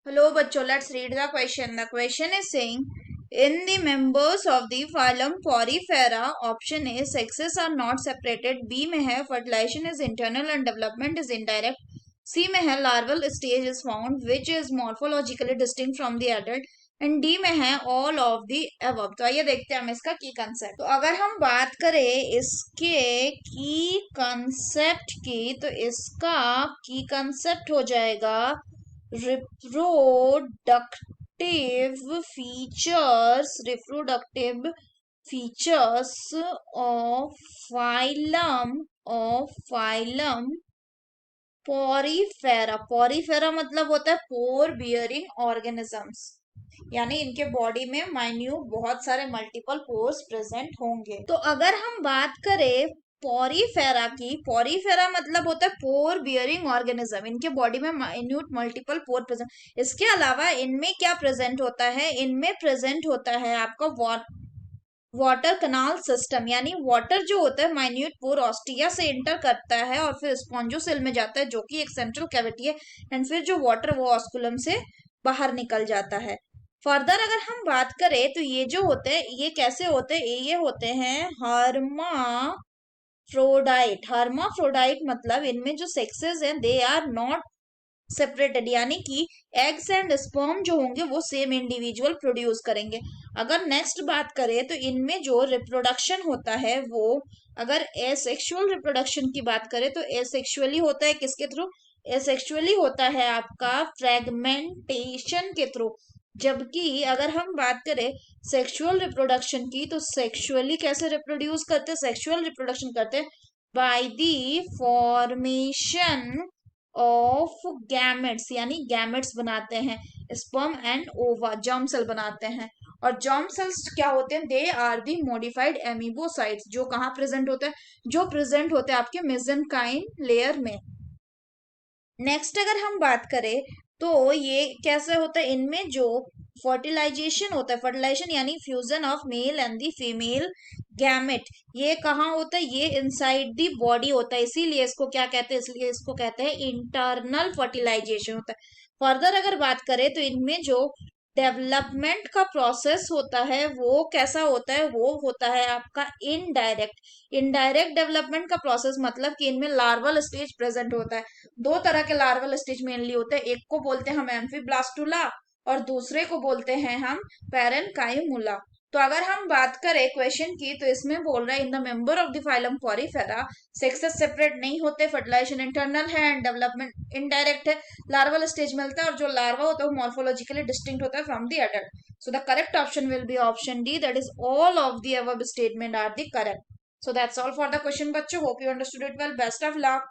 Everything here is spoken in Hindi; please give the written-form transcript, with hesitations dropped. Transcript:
Hello, bachcho. Let's read the question. The question is saying, in the members of the phylum Porifera, option A, sexes are not separated. B में है fertilization is internal and development is indirect. C में है larval stage is found which is morphologically distinct from the adult. And D में है ऑल ऑफ दी above. तो आइए देखते हैं हम इसका की कंसेप्ट. तो अगर हम बात करें इसके की कंसेप्ट की, तो इसका की कंसेप्ट हो जाएगा reproductive features of phylum Porifera. Porifera मतलब होता है पोर बियरिंग ऑर्गेनिजम्स, यानी इनके बॉडी में माइन्यूट बहुत सारे मल्टीपल पोर्स प्रेजेंट होंगे. तो अगर हम बात करें पोरीफेरा की, पोरीफेरा मतलब होता है पोर बियरिंग ऑर्गेनिज्म, इनके बॉडी में माइन्यूट मल्टीपल पोर प्रेजेंट. इसके अलावा इनमें क्या प्रेजेंट होता है, इनमें प्रेजेंट होता है आपका वाटर कनाल सिस्टम, यानी वाटर जो होता है माइन्यूट पोर ऑस्टिया से इंटर करता है और फिर स्पॉन्जोसेल में जाता है जो कि एक सेंट्रल कैविटी है, एंड फिर जो वाटर वो ऑस्कुलम से बाहर निकल जाता है. फर्दर अगर हम बात करें तो ये जो होते हैं ये कैसे होते हैं, ये होते हैं हर्माफ्रोडाइट मतलब इनमें जो सेक्सेस हैं दे आर नॉट सेपरेटेड, यानी कि एग्स एंड स्पर्म जो होंगे वो सेम इंडिविजुअल प्रोड्यूस करेंगे. अगर नेक्स्ट बात करें तो इनमें जो रिप्रोडक्शन होता है वो, अगर एसेक्सुअल रिप्रोडक्शन की बात करें तो एसेक्सुअली होता है किसके थ्रू, एसेक्सुअली होता है आपका फ्रेगमेंटेशन के थ्रू. जबकि अगर हम बात करें सेक्सुअल रिप्रोडक्शन की, तो सेक्सुअली कैसे रिप्रोड्यूस करते हैं, सेक्सुअल रिप्रोडक्शन करते हैं by the formation of gametes, यानी गैमेट्स बनाते हैं, स्पर्म एंड ओवा, जर्म सेल बनाते हैं. और जर्म सेल्स क्या होते हैं, दे आर दी मॉडिफाइड एमीबोसाइट्स, जो कहाँ प्रेजेंट होते हैं, जो प्रेजेंट होते हैं आपके मेसेनकाइम लेयर में. नेक्स्ट अगर हम बात करें तो ये कैसे होता है, इनमें जो फर्टिलाइजेशन होता है, फर्टिलाइजेशन यानी fusion of male and the female gamete, ये कहाँ होता है, ये इनसाइड दी बॉडी होता है, इसीलिए इसको क्या कहते हैं, इसलिए इसको कहते हैं इंटरनल फर्टिलाइजेशन होता है. फर्दर अगर बात करें तो इनमें जो डेवलपमेंट का प्रोसेस होता है वो कैसा होता है, वो होता है आपका इनडायरेक्ट. इनडायरेक्ट डेवलपमेंट का प्रोसेस मतलब कि इनमें लार्वल स्टेज प्रेजेंट होता है. दो तरह के लार्वल स्टेज मेनली होते हैं, एक को बोलते हैं हम एम्फीब्लास्टुला और दूसरे को बोलते हैं हम पैरेनकाइमुला. तो अगर हम बात करें क्वेश्चन की, तो इसमें बोल रहा है in the member of the phylum Porifera sexes separate नहीं होते, फर्टिलाइजेशन इंटरनल है एंड डेवलपमेंट इनडायरेक्ट है, लार्वल स्टेज मिलता है और जो लार्वा होता है वो मॉर्फोलॉजिकली डिस्टिंक्ट होता है from the adult. So the correct option will be option D, that is all of the above statement are the correct. So that's all for the question, bachcho. Hope you understood it well. Best of luck.